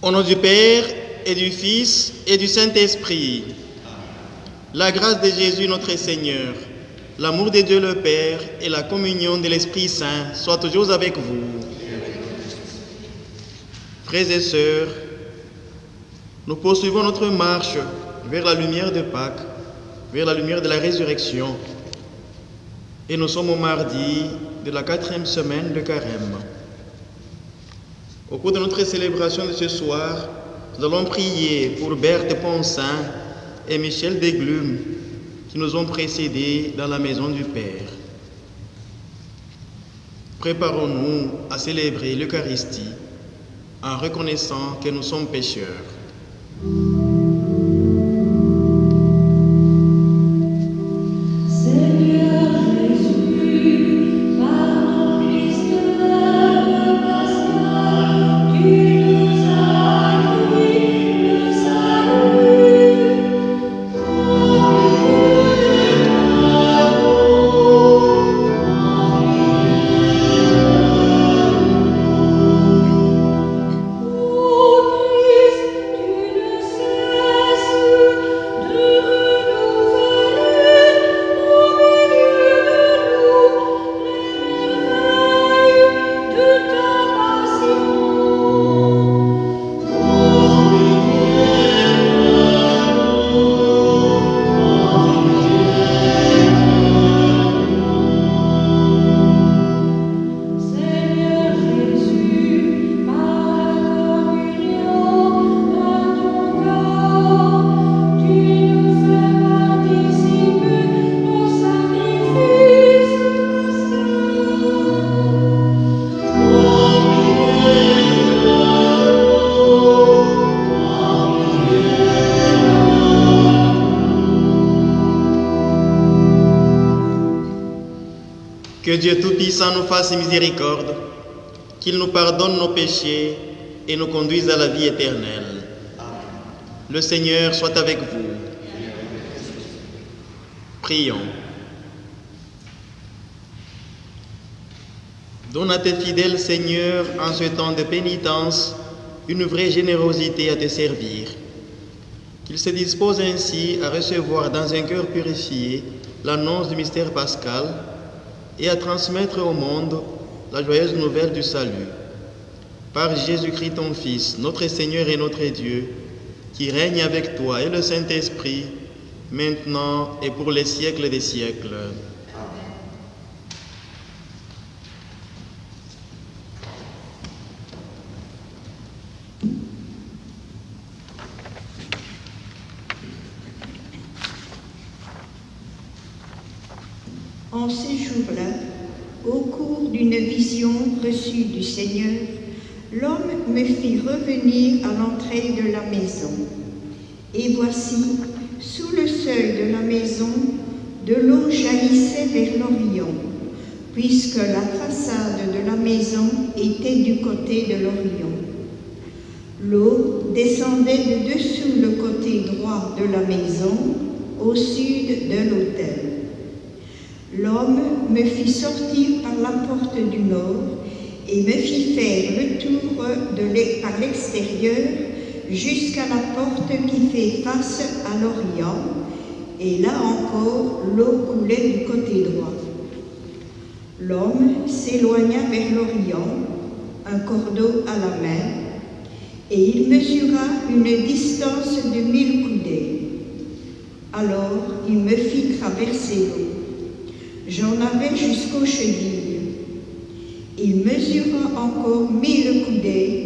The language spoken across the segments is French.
Au nom du Père, et du Fils, et du Saint-Esprit, la grâce de Jésus notre Seigneur, l'amour de Dieu le Père et la communion de l'Esprit Saint soient toujours avec vous. Frères et sœurs, nous poursuivons notre marche vers la lumière de Pâques, vers la lumière de la résurrection. Et nous sommes au mardi de la 4e semaine de Carême. Au cours de notre célébration de ce soir, nous allons prier pour Berthe Ponsin et Michel Desglumes qui nous ont précédés dans la maison du Père. Préparons-nous à célébrer l'Eucharistie en reconnaissant que nous sommes pécheurs. Que Dieu Tout-Puissant nous fasse miséricorde, qu'il nous pardonne nos péchés et nous conduise à la vie éternelle. Le Seigneur soit avec vous. Prions. Donne à tes fidèles, Seigneur, en ce temps de pénitence, une vraie générosité à te servir. Qu'ils se disposent ainsi à recevoir dans un cœur purifié l'annonce du mystère pascal et à transmettre au monde la joyeuse nouvelle du salut. Par Jésus-Christ ton Fils, notre Seigneur et notre Dieu, qui règne avec toi et le Saint-Esprit, maintenant et pour les siècles des siècles. En ces jours-là, au cours d'une vision reçue du Seigneur, l'homme me fit revenir à l'entrée de la maison. Et voici, sous le seuil de la maison, de l'eau jaillissait vers l'Orient, puisque la façade de la maison était du côté de l'Orient. L'eau descendait de dessous le côté droit de la maison, au sud de l'autel. L'homme me fit sortir par la porte du nord et me fit faire le tour par l'extérieur jusqu'à la porte qui fait face à l'Orient, et là encore l'eau coulait du côté droit. L'homme s'éloigna vers l'Orient, un cordeau à la main, et il mesura une distance de 1000 coudées. Alors il me fit traverser l'eau. J'en avais jusqu'aux chevilles. Il mesura encore 1000 coudées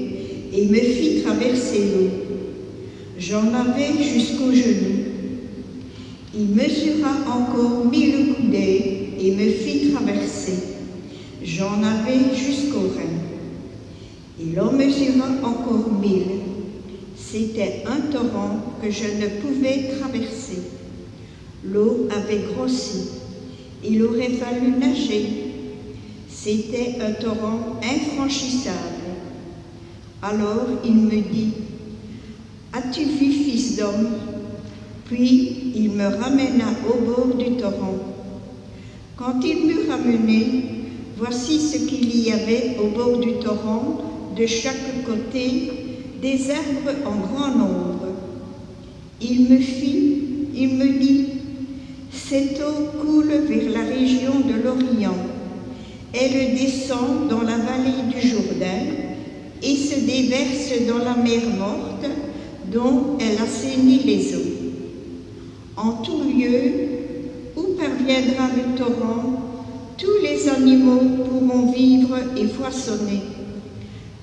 et me fit traverser l'eau. J'en avais jusqu'aux genoux. Il mesura encore 1000 coudées et me fit traverser. J'en avais jusqu'aux reins. Il en mesura encore 1000. C'était un torrent que je ne pouvais traverser. L'eau avait grossi. Il aurait fallu nager. C'était un torrent infranchissable. Alors il me dit, « As-tu vu, fils d'homme ?» Puis il me ramena au bord du torrent. Quand il m'eut ramené, voici ce qu'il y avait au bord du torrent, de chaque côté, des arbres en grand nombre. Il me dit, cette eau coule vers la région de l'Orient. Elle descend dans la vallée du Jourdain et se déverse dans la mer morte dont elle assainit les eaux. En tout lieu où parviendra le torrent, tous les animaux pourront vivre et foisonner.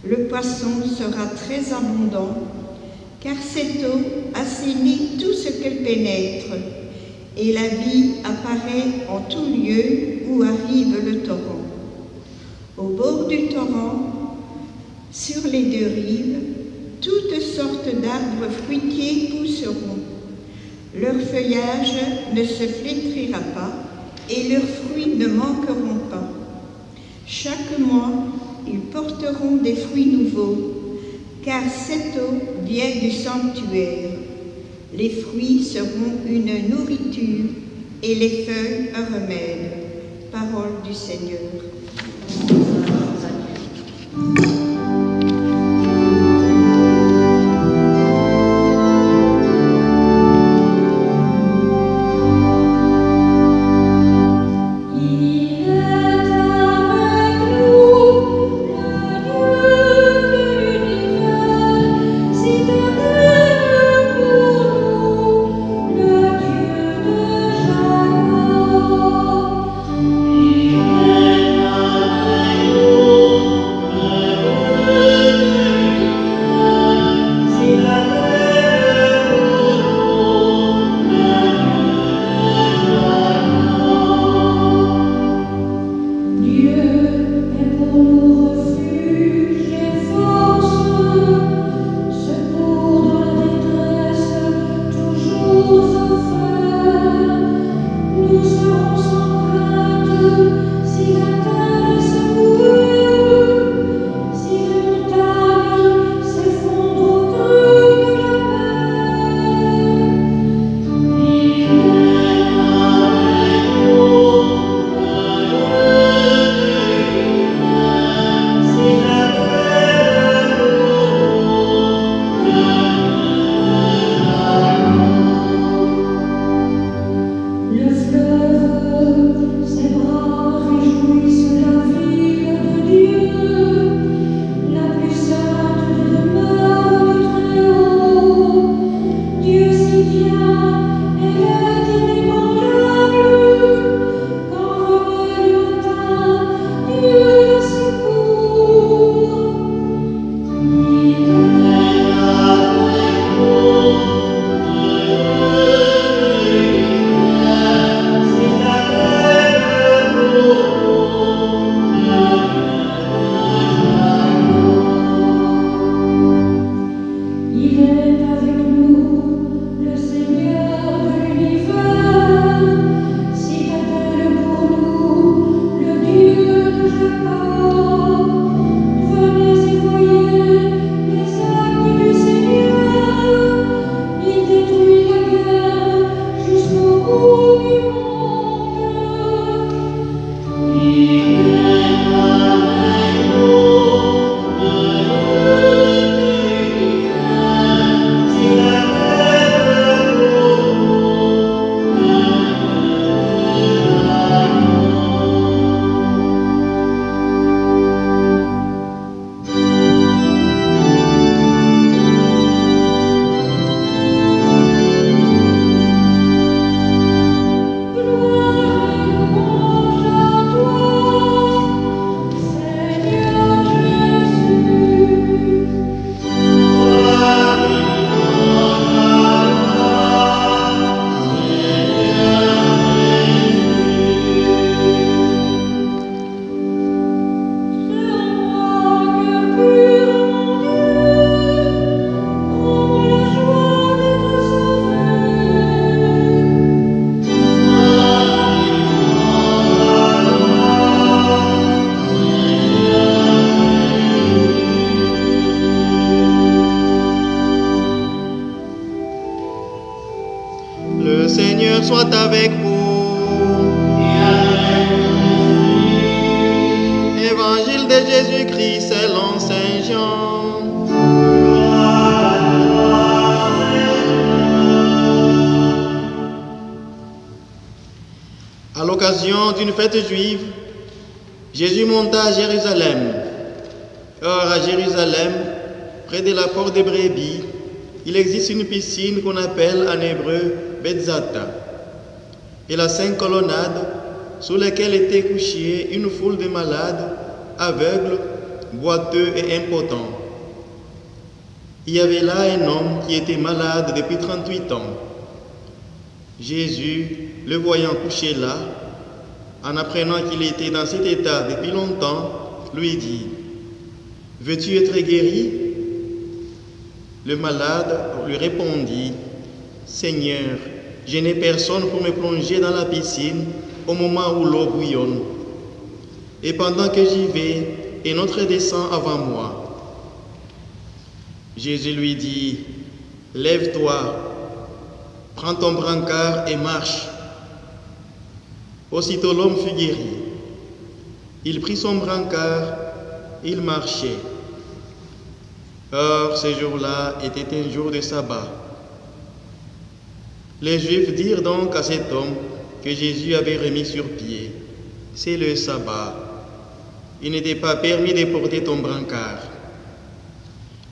Le poisson sera très abondant, car cette eau assainit tout ce qu'elle pénètre, et la vie apparaît en tout lieu où arrive le torrent. Au bord du torrent, sur les deux rives, toutes sortes d'arbres fruitiers pousseront. Leur feuillage ne se flétrira pas et leurs fruits ne manqueront pas. Chaque mois, ils porteront des fruits nouveaux, car cette eau vient du sanctuaire. Les fruits seront une nourriture et les feuilles un remède. Parole du Seigneur. Le Seigneur soit avec vous. Évangile de Jésus-Christ selon Saint Jean. À l'occasion d'une fête juive, Jésus monta à Jérusalem. Or, à Jérusalem, près de la porte des brebis, il existe une piscine qu'on appelle en hébreu Betzata. Elle a 5 colonnades sous lesquelles était couchée une foule de malades, aveugles, boiteux et impotents. Il y avait là un homme qui était malade depuis 38 ans. Jésus, le voyant couché là, en apprenant qu'il était dans cet état depuis longtemps, lui dit: « Veux-tu être guéri ?» Le malade lui répondit: « Seigneur, je n'ai personne pour me plonger dans la piscine au moment où l'eau bouillonne. Et pendant que j'y vais, un autre descend avant moi. » Jésus lui dit: « Lève-toi, prends ton brancard et marche. » Aussitôt l'homme fut guéri. Il prit son brancard, il marchait. Or, ce jour-là était un jour de sabbat. Les Juifs dirent donc à cet homme que Jésus avait remis sur pied: « C'est le sabbat. Il n'était pas permis de porter ton brancard. »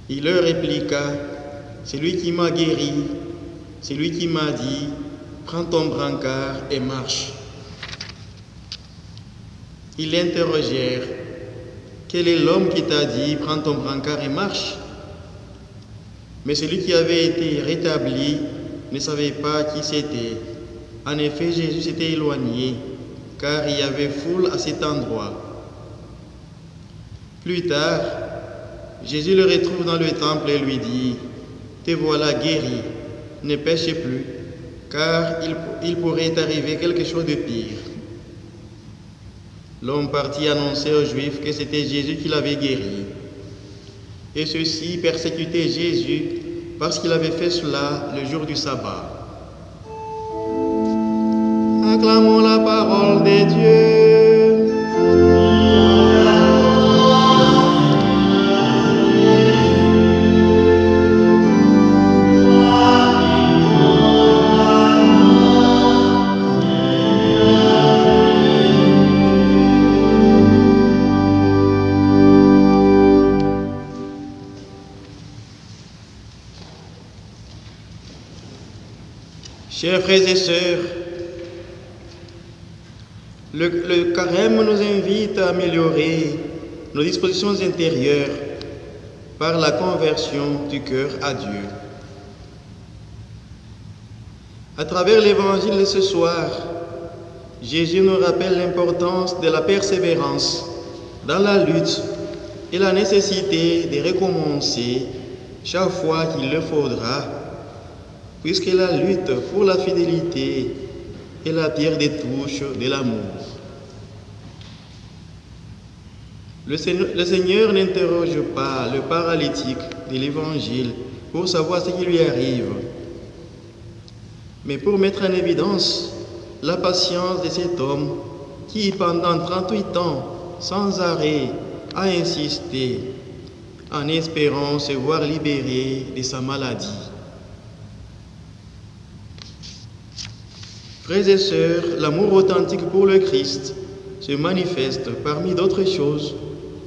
Il leur répliqua: « C'est lui qui m'a guéri, c'est lui qui m'a dit: prends ton brancard et marche. » Ils l'interrogèrent: « Quel est l'homme qui t'a dit: prends ton brancard et marche ?» Mais celui qui avait été rétabli ne savait pas qui c'était. En effet, Jésus s'était éloigné, car il y avait foule à cet endroit. Plus tard, Jésus le retrouve dans le temple et lui dit: « Te voilà guéri, ne pêche plus, car il pourrait t'arriver quelque chose de pire. » L'homme partit annoncer aux Juifs que c'était Jésus qui l'avait guéri. Et ceux-ci persécutaient Jésus parce qu'il avait fait cela le jour du sabbat. Acclamons la parole de Dieu. Chers frères et sœurs, le carême nous invite à améliorer nos dispositions intérieures par la conversion du cœur à Dieu. À travers l'évangile de ce soir, Jésus nous rappelle l'importance de la persévérance dans la lutte et la nécessité de recommencer chaque fois qu'il le faudra, puisque la lutte pour la fidélité est la pierre de touche de l'amour. Le Seigneur n'interroge pas le paralytique de l'Évangile pour savoir ce qui lui arrive, mais pour mettre en évidence la patience de cet homme qui, pendant 38 ans, sans arrêt, a insisté en espérant se voir libéré de sa maladie. Frères et sœurs, l'amour authentique pour le Christ se manifeste parmi d'autres choses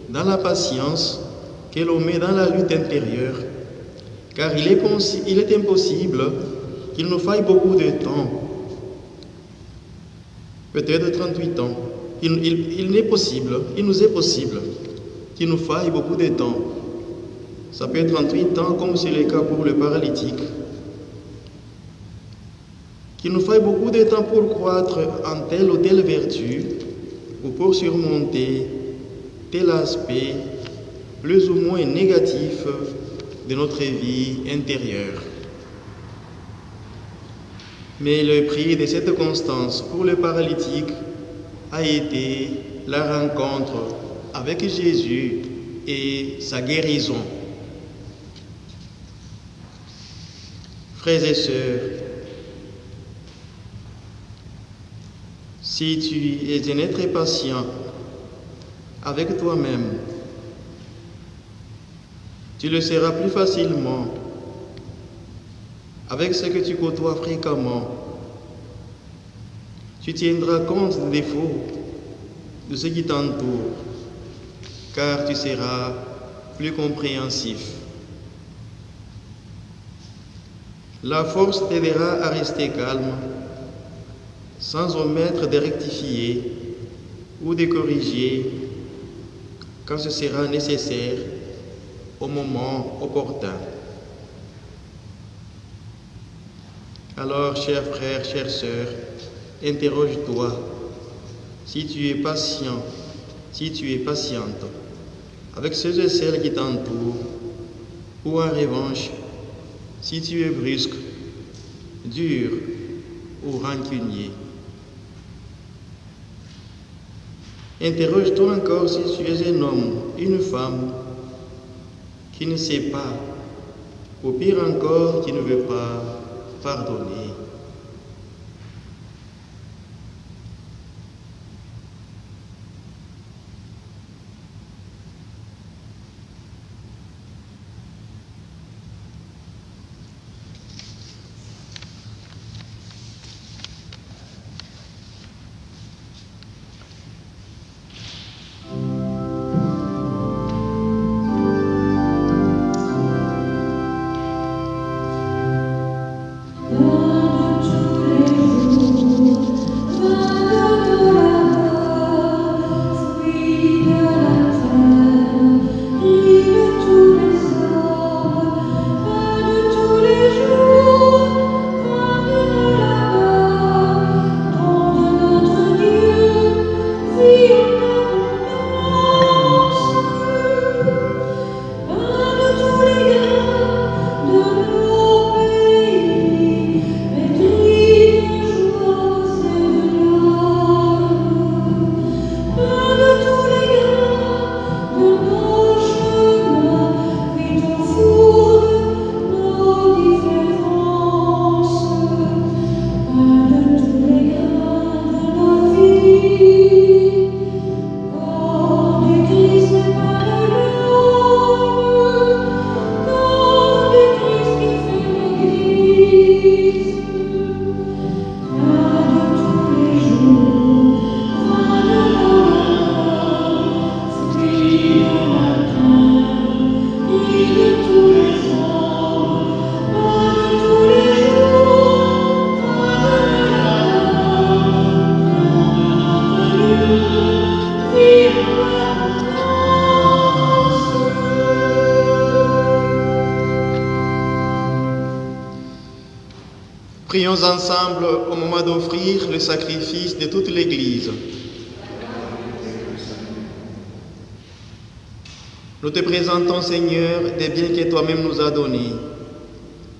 dans la patience que l'on met dans la lutte intérieure, car il est impossible qu'il nous faille beaucoup de temps, peut-être 38 ans. Il nous est possible qu'il nous faille beaucoup de temps. Ça peut être 38 ans, comme c'est le cas pour le paralytique. Qu'il nous faille beaucoup de temps pour croître en telle ou telle vertu, ou pour surmonter tel aspect plus ou moins négatif de notre vie intérieure. Mais le prix de cette constance pour le paralytique a été la rencontre avec Jésus et sa guérison. Frères et sœurs, Si tu es un être patient avec toi-même, tu le seras plus facilement avec ce que tu côtoies fréquemment. Tu tiendras compte des défauts de ceux qui t'entourent, car tu seras plus compréhensif. La force t'aidera à rester calme, sans omettre de rectifier ou de corriger quand ce sera nécessaire au moment opportun. Alors, chers frères, chères sœurs, interroge-toi si tu es patient, si tu es patiente avec ceux et celles qui t'entourent, ou en revanche, si tu es brusque, dur ou rancunier. Interroge-toi encore si tu es un homme, une femme qui ne sait pas, ou pire encore, qui ne veut pas pardonner. Prions ensemble au moment d'offrir le sacrifice de toute l'Église. Nous te présentons, Seigneur, des biens que toi-même nous as donnés.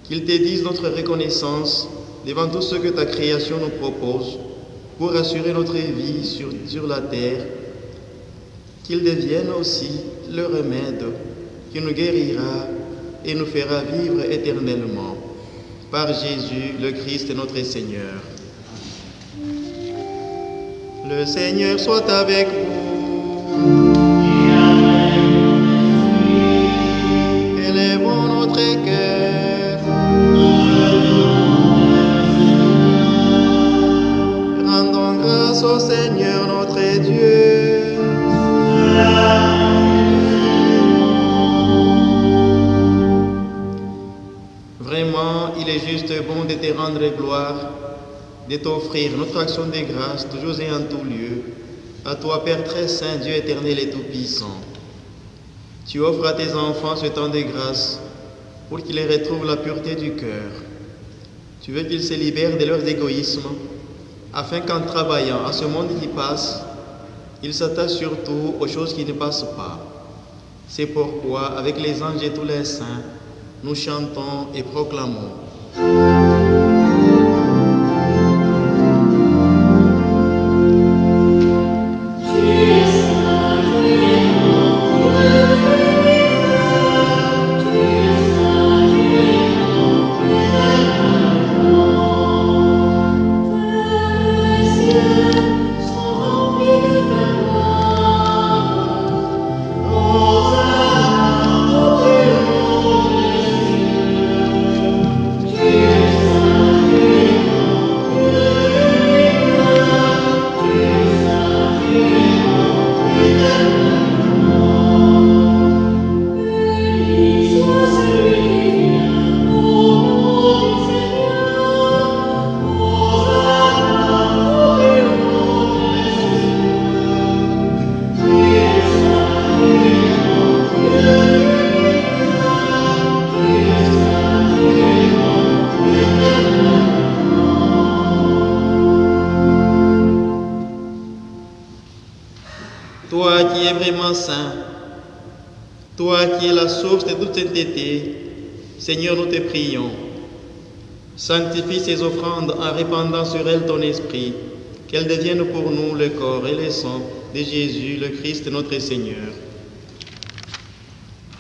Qu'ils te disent notre reconnaissance devant tout ce que ta création nous propose pour assurer notre vie sur la terre. Qu'ils deviennent aussi le remède qui nous guérira et nous fera vivre éternellement. Par Jésus, le Christ, notre Seigneur. Le Seigneur soit avec vous. Élevons notre cœur. Rendons grâce au Seigneur notre Dieu. Vraiment, il est juste bon de te rendre gloire, de t'offrir notre action de grâce, toujours et en tout lieu, à toi, Père très saint, Dieu éternel et tout-puissant. Tu offres à tes enfants ce temps de grâce pour qu'ils retrouvent la pureté du cœur. Tu veux qu'ils se libèrent de leurs égoïsmes, afin qu'en travaillant à ce monde qui passe, ils s'attachent surtout aux choses qui ne passent pas. C'est pourquoi, avec les anges et tous les saints, nous chantons et proclamons. saint, toi qui es la source de toute sainteté, Seigneur, nous te prions. Sanctifie ces offrandes en répandant sur elles ton esprit, qu'elles deviennent pour nous le corps et le sang de Jésus, le Christ, notre Seigneur.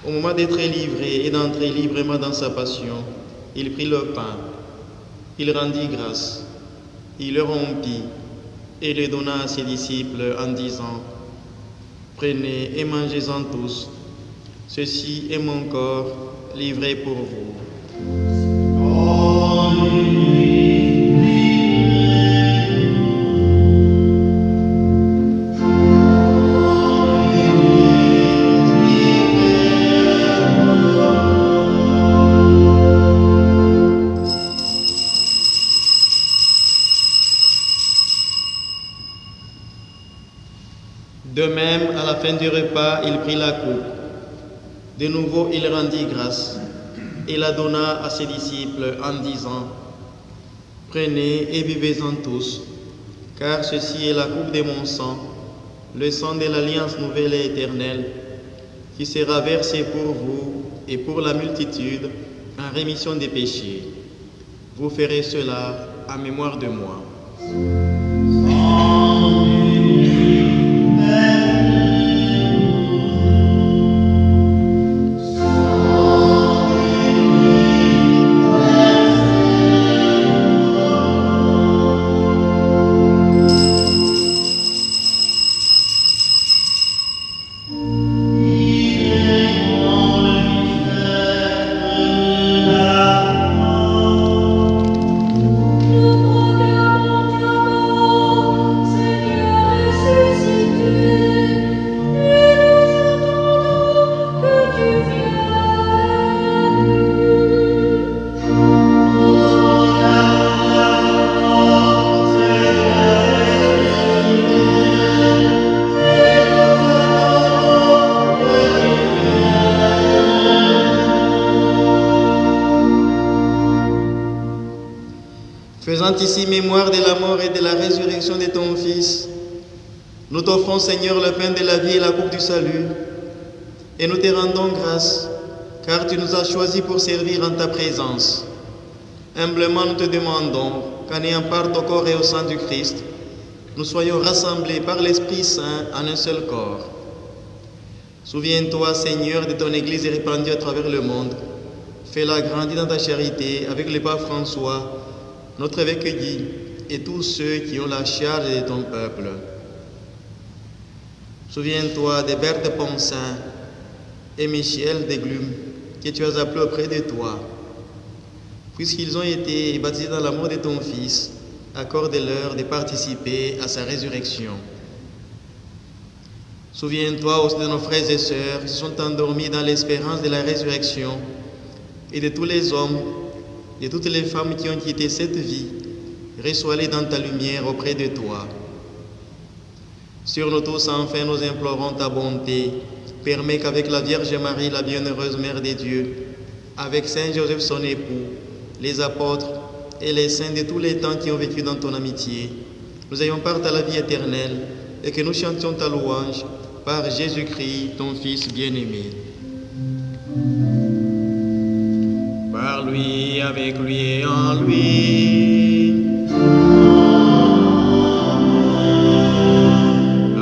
Au moment d'être livré et d'entrer librement dans sa passion, il prit le pain, il rendit grâce, il le rompit et le donna à ses disciples en disant: Prenez et mangez-en tous, ceci est mon corps livré pour vous. De même, à la fin du repas, il prit la coupe. De nouveau, il rendit grâce et la donna à ses disciples en disant: Prenez et buvez-en tous, car ceci est la coupe de mon sang, le sang de l'alliance nouvelle et éternelle, qui sera versé pour vous et pour la multitude en rémission des péchés. Vous ferez cela en mémoire de moi. Faisant ici mémoire de la mort et de la résurrection de ton Fils, nous t'offrons, Seigneur, le pain de la vie et la coupe du salut, et nous te rendons grâce, car tu nous as choisis pour servir en ta présence. Humblement, nous te demandons qu'en ayant part au corps et au sang du Christ, nous soyons rassemblés par l'Esprit Saint en un seul corps. Souviens-toi, Seigneur, de ton Église répandue à travers le monde. Fais-la grandir dans ta charité avec le pape François, notre évêque Guy, et tous ceux qui ont la charge de ton peuple. Souviens-toi de Berthe Ponsin et Michel Desglumes, que tu as appelés auprès de toi. Puisqu'ils ont été baptisés dans l'amour de ton Fils, accorde-leur de participer à sa résurrection. Souviens-toi aussi de nos frères et sœurs qui sont endormis dans l'espérance de la résurrection, et de tous les hommes, de toutes les femmes qui ont quitté cette vie. Reçois-les dans ta lumière auprès de toi. Sur nous tous, enfin, nous implorons ta bonté. Permets qu'avec la Vierge Marie, la bienheureuse Mère de Dieu, avec Saint Joseph son époux, les apôtres et les saints de tous les temps qui ont vécu dans ton amitié, nous ayons part à la vie éternelle et que nous chantions ta louange par Jésus-Christ, ton Fils bien-aimé. Par lui, avec lui et en lui.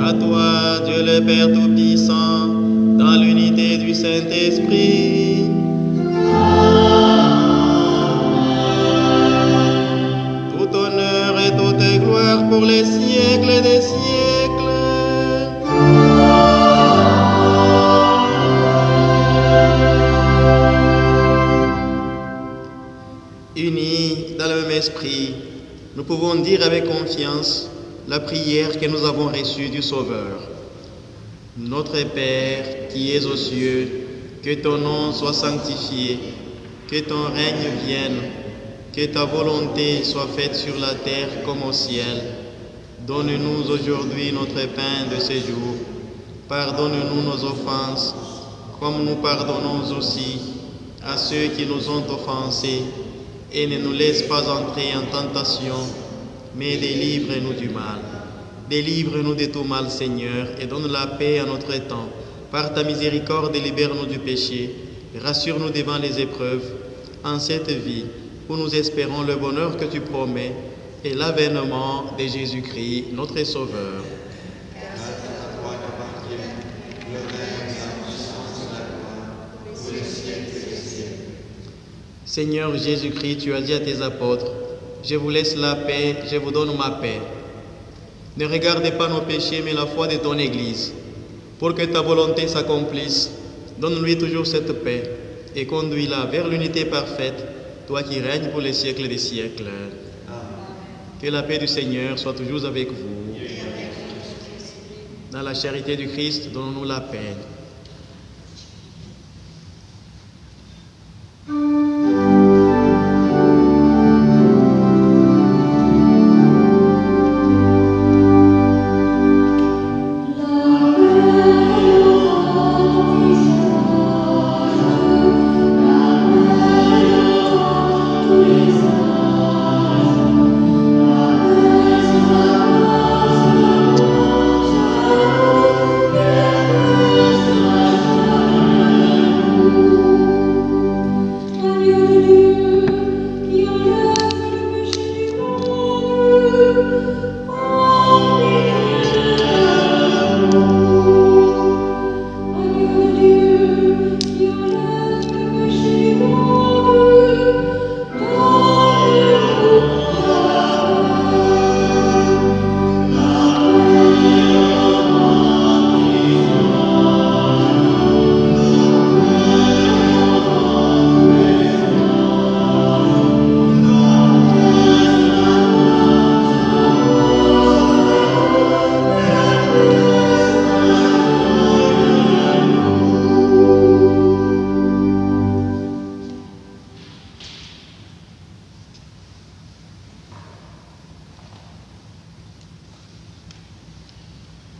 À toi, Dieu le Père Tout-Puissant, dans l'unité du Saint-Esprit. Tout honneur et toute gloire pour les siècles des siècles. Unis dans le même esprit, nous pouvons dire avec confiance la prière que nous avons reçue du Sauveur. Notre Père qui es aux cieux, que ton nom soit sanctifié, que ton règne vienne, que ta volonté soit faite sur la terre comme au ciel. Donne-nous aujourd'hui notre pain de ce jour. Pardonne-nous nos offenses, comme nous pardonnons aussi à ceux qui nous ont offensés. Et ne nous laisse pas entrer en tentation, mais délivre-nous du mal. Délivre-nous de tout mal, Seigneur, et donne la paix à notre temps, Par ta miséricorde, libère-nous du péché, rassure-nous devant les épreuves, en cette vie où nous espérons le bonheur que tu promets et l'avènement de Jésus-Christ, notre Sauveur. Seigneur Jésus-Christ, tu as dit à tes apôtres, je vous laisse la paix, je vous donne ma paix. Ne regardez pas nos péchés, mais la foi de ton Église. Pour que ta volonté s'accomplisse, donne-lui toujours cette paix et conduis-la vers l'unité parfaite, toi qui règnes pour les siècles des siècles. Que la paix du Seigneur soit toujours avec vous. Dans la charité du Christ, donnons-nous la paix.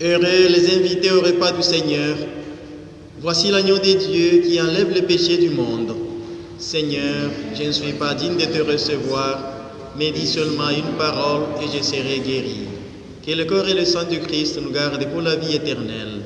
Heureux les invités au repas du Seigneur. Voici l'agneau de Dieu qui enlève le péché du monde. Seigneur, je ne suis pas digne de te recevoir, mais dis seulement une parole et je serai guéri. Que le corps et le sang du Christ nous gardent pour la vie éternelle.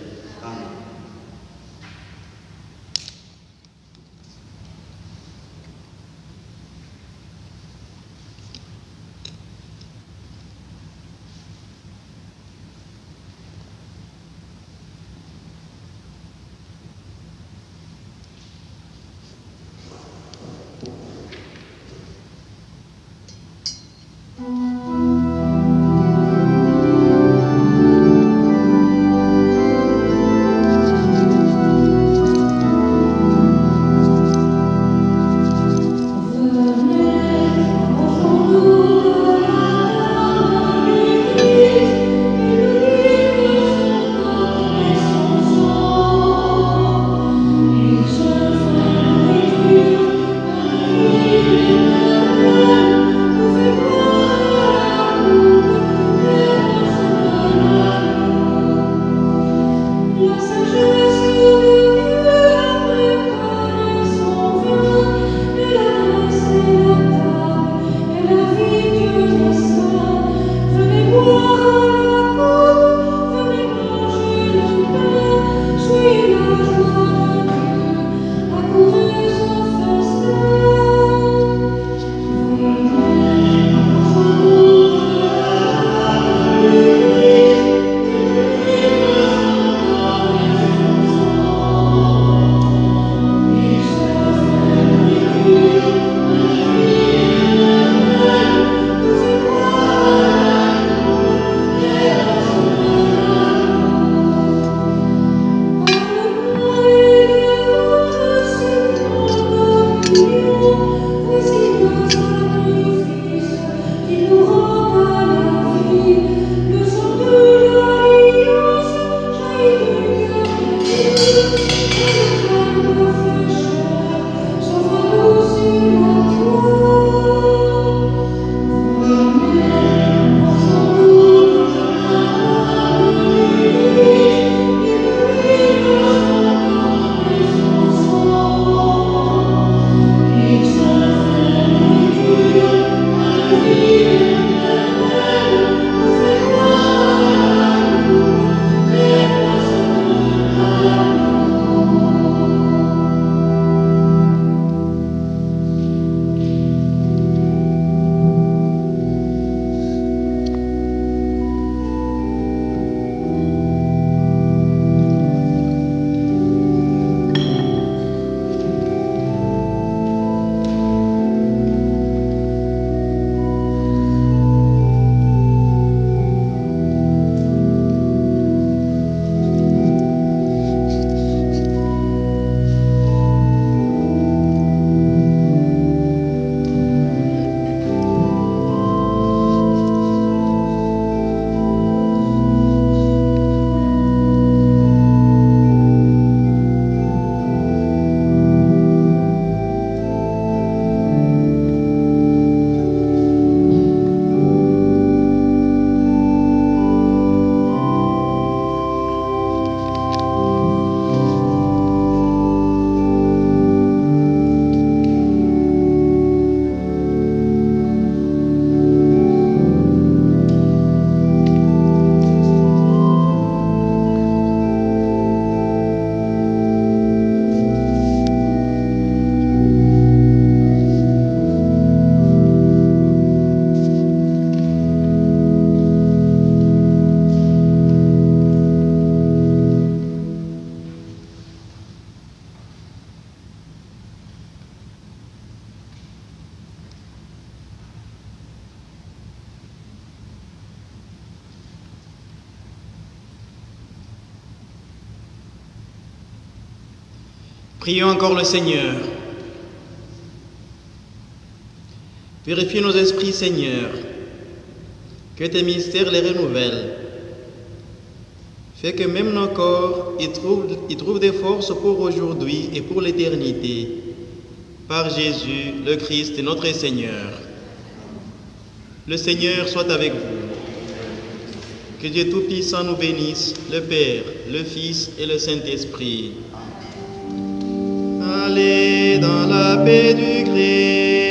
Prions encore le Seigneur. Purifie nos esprits, Seigneur, que tes mystères les renouvellent. Fais que même nos corps y trouvent des forces pour aujourd'hui et pour l'éternité. Par Jésus, le Christ, notre Seigneur. Le Seigneur soit avec vous. Que Dieu Tout-Puissant nous bénisse, le Père, le Fils et le Saint-Esprit. Allez dans la paix du Christ.